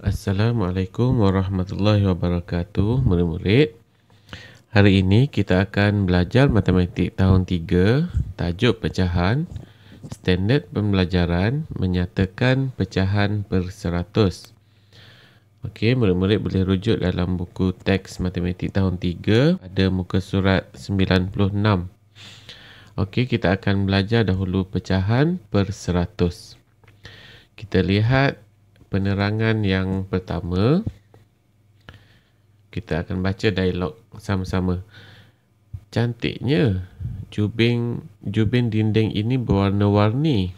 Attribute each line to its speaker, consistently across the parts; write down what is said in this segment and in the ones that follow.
Speaker 1: Assalamualaikum warahmatullahi wabarakatuh, murid-murid. Hari ini kita akan belajar matematik tahun 3, tajuk pecahan, standard pembelajaran, menyatakan pecahan per 100. Okey, murid-murid boleh rujuk dalam buku teks matematik tahun 3, ada muka surat 96. Okey, kita akan belajar dahulu pecahan per 100. Kita lihat penerangan yang pertama. Kita akan baca dialog sama-sama. Cantiknya, jubin dinding ini berwarna-warni.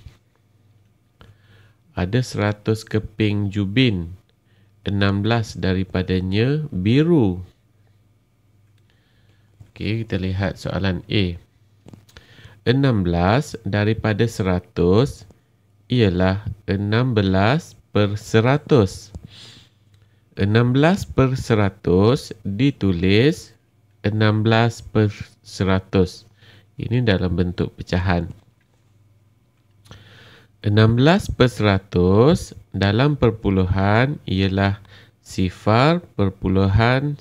Speaker 1: Ada 100 keping jubin, 16 daripadanya biru. Okey, kita lihat soalan A. 16 daripada 100 ialah 16 per 100. 16 per 100 ditulis 16 per 100. Ini dalam bentuk pecahan. 16 per 100 dalam perpuluhan ialah 0,16.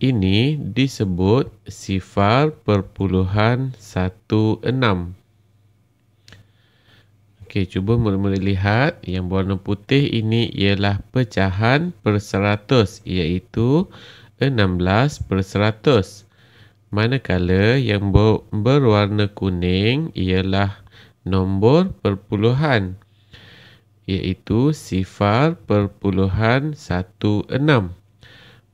Speaker 1: Ini disebut 0,16. Okey, cuba mula-mula lihat yang berwarna putih ini ialah pecahan per 100, iaitu 16 per 100. Manakala yang berwarna kuning ialah nombor perpuluhan, iaitu 0,16.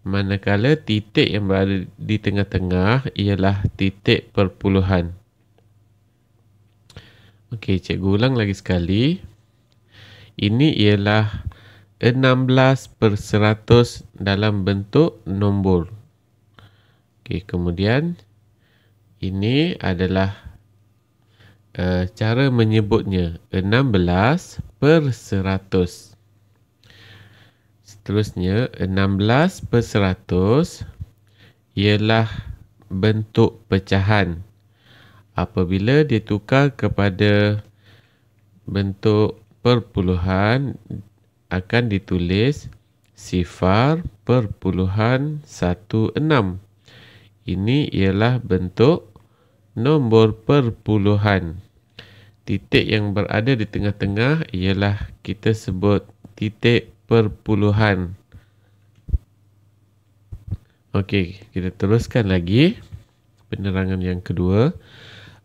Speaker 1: Manakala titik yang berada di tengah-tengah ialah titik perpuluhan. Okey, cikgu ulang lagi sekali. Ini ialah 16 per 100 dalam bentuk nombor. Okey, kemudian ini adalah cara menyebutnya, 16 per 100. Seterusnya, 16 per 100 ialah bentuk pecahan. Apabila ditukar kepada bentuk perpuluhan, akan ditulis 0,16. Ini ialah bentuk nombor perpuluhan. Titik yang berada di tengah-tengah ialah kita sebut titik perpuluhan. Okey, kita teruskan lagi. Penerangan yang kedua.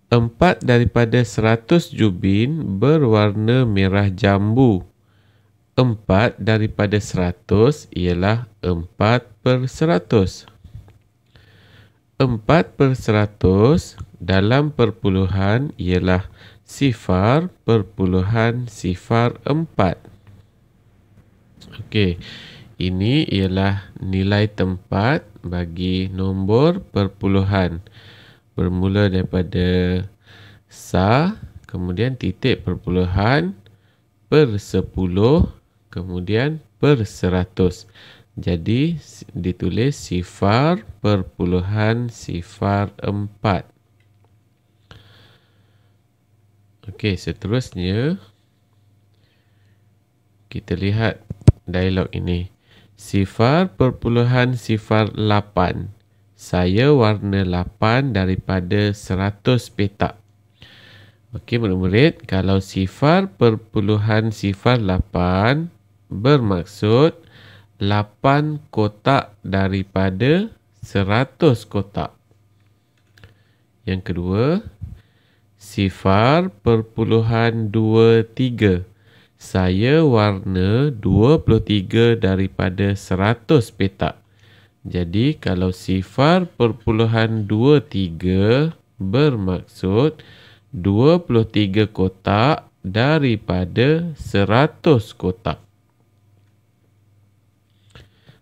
Speaker 1: 4 daripada 100 jubin berwarna merah jambu. 4 daripada 100 ialah 4 per 100. 4 per 100 dalam perpuluhan ialah 0,04. Okey, ini ialah nilai tempat bagi nombor perpuluhan. Bermula daripada sar, kemudian titik perpuluhan, per 10, kemudian per 100. Jadi ditulis 0,04. Okey, seterusnya kita lihat dialog ini. 0,08. Saya warna 8 daripada 100 petak. Okey, murid-murid, kalau 0,08 bermaksud 8 kotak daripada 100 kotak. Yang kedua, 0,23. Saya warna 23 daripada 100 petak. Jadi, kalau 0,23 bermaksud 23 kotak daripada 100 kotak.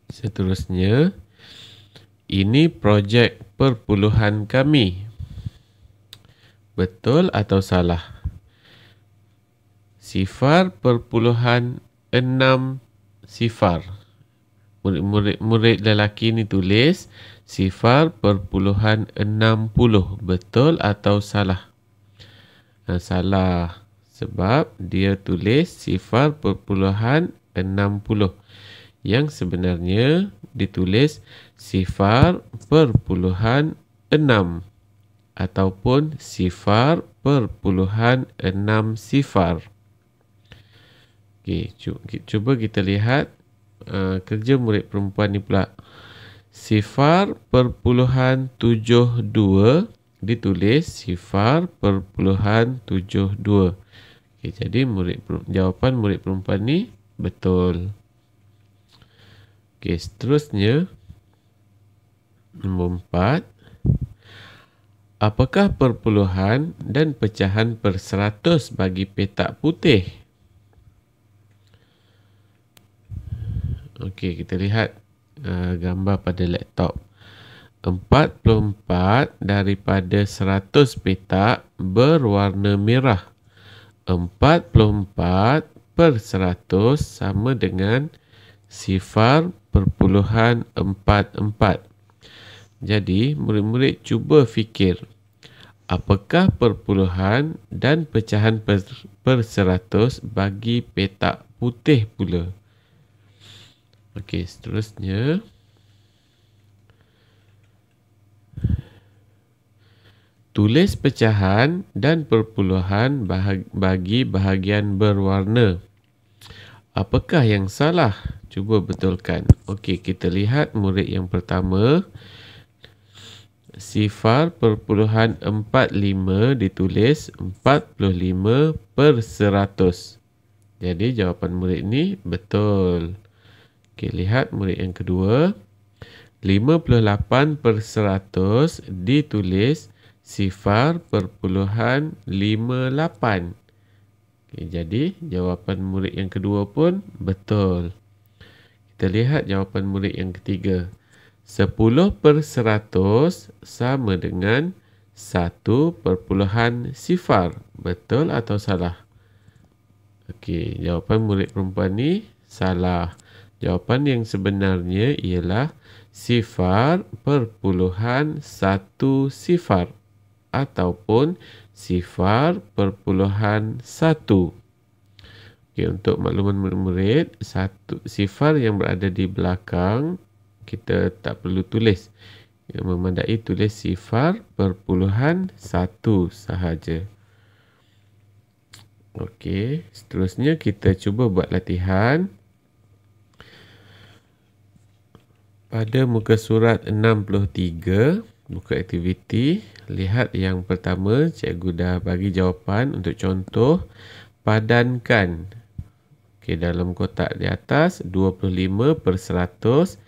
Speaker 1: Seterusnya, ini projek perpuluhan kami. Betul atau salah? 0,60. Murid lelaki ni tulis 0,60. Betul atau salah? Salah. Sebab dia tulis 0.60 yang sebenarnya ditulis 0.6 ataupun 0.60. Okey, cuba kita lihat kerja murid perempuan ni pula. 0.72 ditulis 0.72. Okey, jadi jawapan murid perempuan ni betul. Okey, seterusnya nombor 4. Apakah perpuluhan dan pecahan per 100 bagi petak putih? Okey, kita lihat gambar pada laptop. 44 daripada 100 petak berwarna merah. 44 per 100 sama dengan 0.44. Jadi, murid-murid cuba fikir, apakah perpuluhan dan pecahan per 100 bagi petak putih pula? Okey, seterusnya. Tulis pecahan dan perpuluhan bagi bahagian berwarna. Apakah yang salah? Cuba betulkan. Okey, kita lihat murid yang pertama. 0.45 ditulis 45 per 100. Jadi jawapan murid ni betul. Okey, lihat murid yang kedua. 58 per 100 ditulis 0.58. Okay, jadi jawapan murid yang kedua pun betul. Kita lihat jawapan murid yang ketiga. 10 per 100 sama dengan 1.0. Betul atau salah? Okey, jawapan murid perempuan ni salah. Jawapan yang sebenarnya ialah 0.10 ataupun 0.1. Okey, untuk makluman murid-murid, 0 yang berada di belakang kita tak perlu tulis. Yang memandai tulis 0.1 sahaja. Okey, seterusnya kita cuba buat latihan. Pada muka surat 63, buku aktiviti, lihat yang pertama, cikgu dah bagi jawapan untuk contoh. Padankan. Okey, dalam kotak di atas, 25 per 100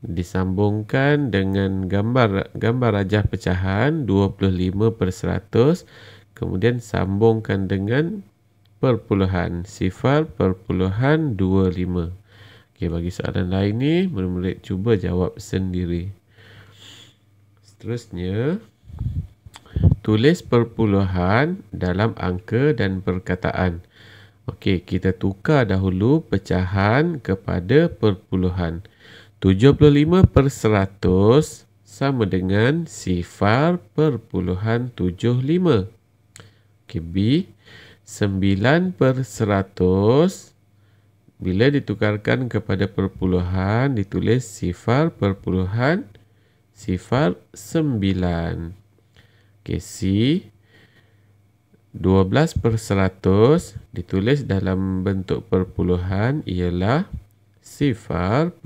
Speaker 1: disambungkan dengan gambar rajah pecahan 25 per 100, kemudian sambungkan dengan perpuluhan 0.25. Okey, bagi soalan lain ni, murid-murid cuba jawab sendiri. Seterusnya, tulis perpuluhan dalam angka dan perkataan. Okey, kita tukar dahulu pecahan kepada perpuluhan. 75 per 100 sama dengan 0.75. Okey, B. 9 per 100 bila ditukarkan kepada perpuluhan ditulis 0.09. Okey, C. 12 per 100 ditulis dalam bentuk perpuluhan ialah 0.12.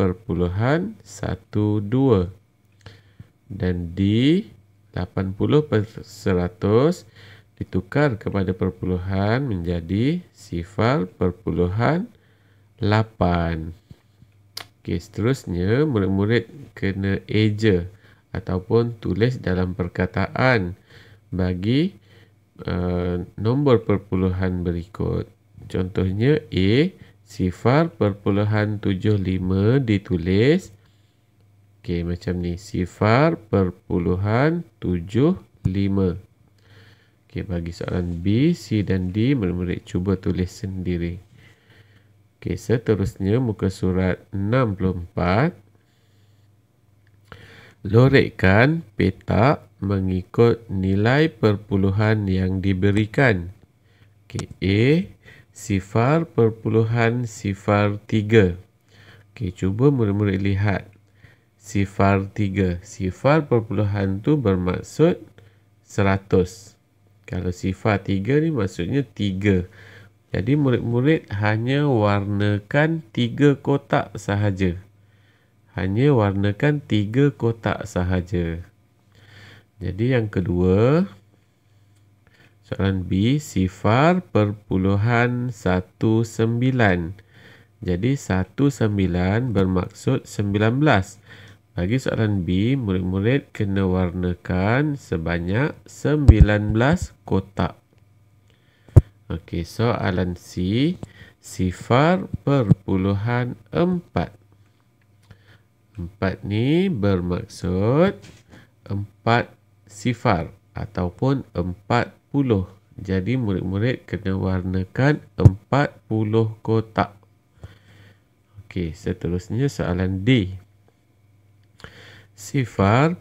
Speaker 1: Dan D. 80 per 100 ditukar kepada perpuluhan menjadi 0.8. Okey, seterusnya murid-murid kena eja ataupun tulis dalam perkataan bagi nombor perpuluhan berikut. Contohnya A, 0.75 ditulis. Okey, macam ni, 0.75. Okey, bagi soalan B, C dan D, murid-murid cuba tulis sendiri. Okey, seterusnya muka surat 64. Lorekkan petak mengikut nilai perpuluhan yang diberikan. Okey, A 0.03. Okey, cuba murid-murid lihat. 0.3. 0 tu bermaksud 100. Kalau 0.3 ni maksudnya 3. Jadi murid-murid hanya warnakan 3 kotak sahaja. Hanya warnakan 3 kotak sahaja. Jadi yang kedua, soalan B, 0.19. Jadi 19 bermaksud 19. Bagi soalan B, murid-murid kena warnakan sebanyak 19 kotak. Okey, soalan C, 0.4. 4 ni bermaksud 4 sifar ataupun 40. Jadi murid-murid kena warnakan 40 kotak. Okey, seterusnya soalan D. 0.15.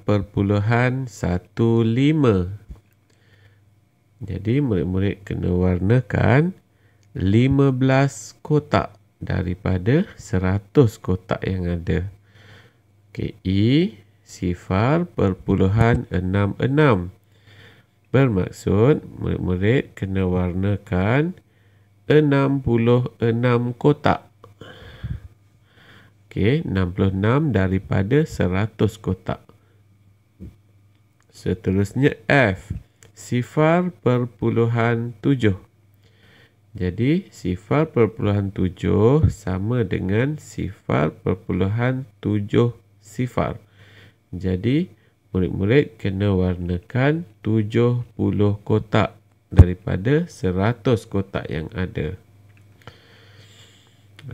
Speaker 1: Jadi murid-murid kena warnakan 15 kotak daripada 100 kotak yang ada. Okey, E 0.66. Bermaksud murid-murid kena warnakan 66 kotak. Okey, 66 daripada 100 kotak. Seterusnya F 0.7. Jadi 0.7 sama dengan 0.7 sifar. Jadi murid-murid kena warnakan 70 kotak daripada 100 kotak yang ada.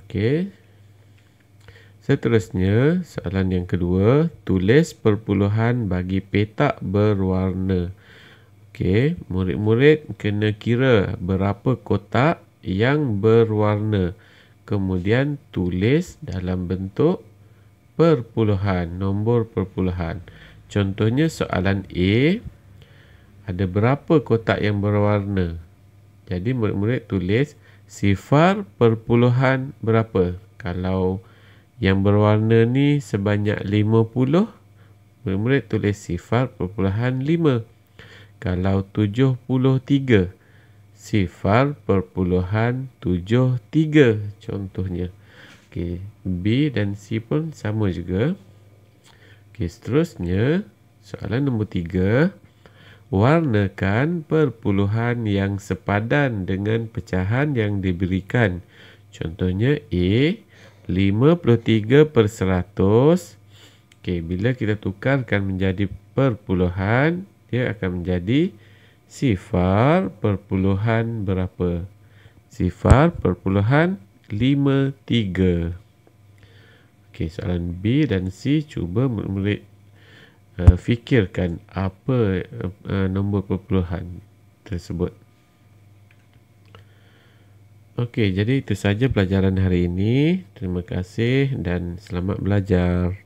Speaker 1: Okey. Seterusnya, soalan yang kedua, tulis perpuluhan bagi petak berwarna. Okey, murid-murid kena kira berapa kotak yang berwarna. Kemudian tulis dalam bentuk perpuluhan, nombor perpuluhan. Contohnya soalan A, ada berapa kotak yang berwarna? Jadi murid-murid tulis sifar perpuluhan berapa. Kalau yang berwarna ni sebanyak 50, murid-murid tulis sifar perpuluhan 5. Kalau 73, sifar perpuluhan 73 contohnya. Okey, B dan C pun sama juga. Okey, seterusnya soalan nombor 3. Warnakan perpuluhan yang sepadan dengan pecahan yang diberikan. Contohnya A 53/100. Okey, bila kita tukarkan menjadi perpuluhan, dia akan menjadi sifar perpuluhan berapa? Sifar perpuluhan 53. Okey, soalan B dan C cuba murid fikirkan apa nombor perpuluhan tersebut. Okey, jadi itu saja pelajaran hari ini. Terima kasih dan selamat belajar.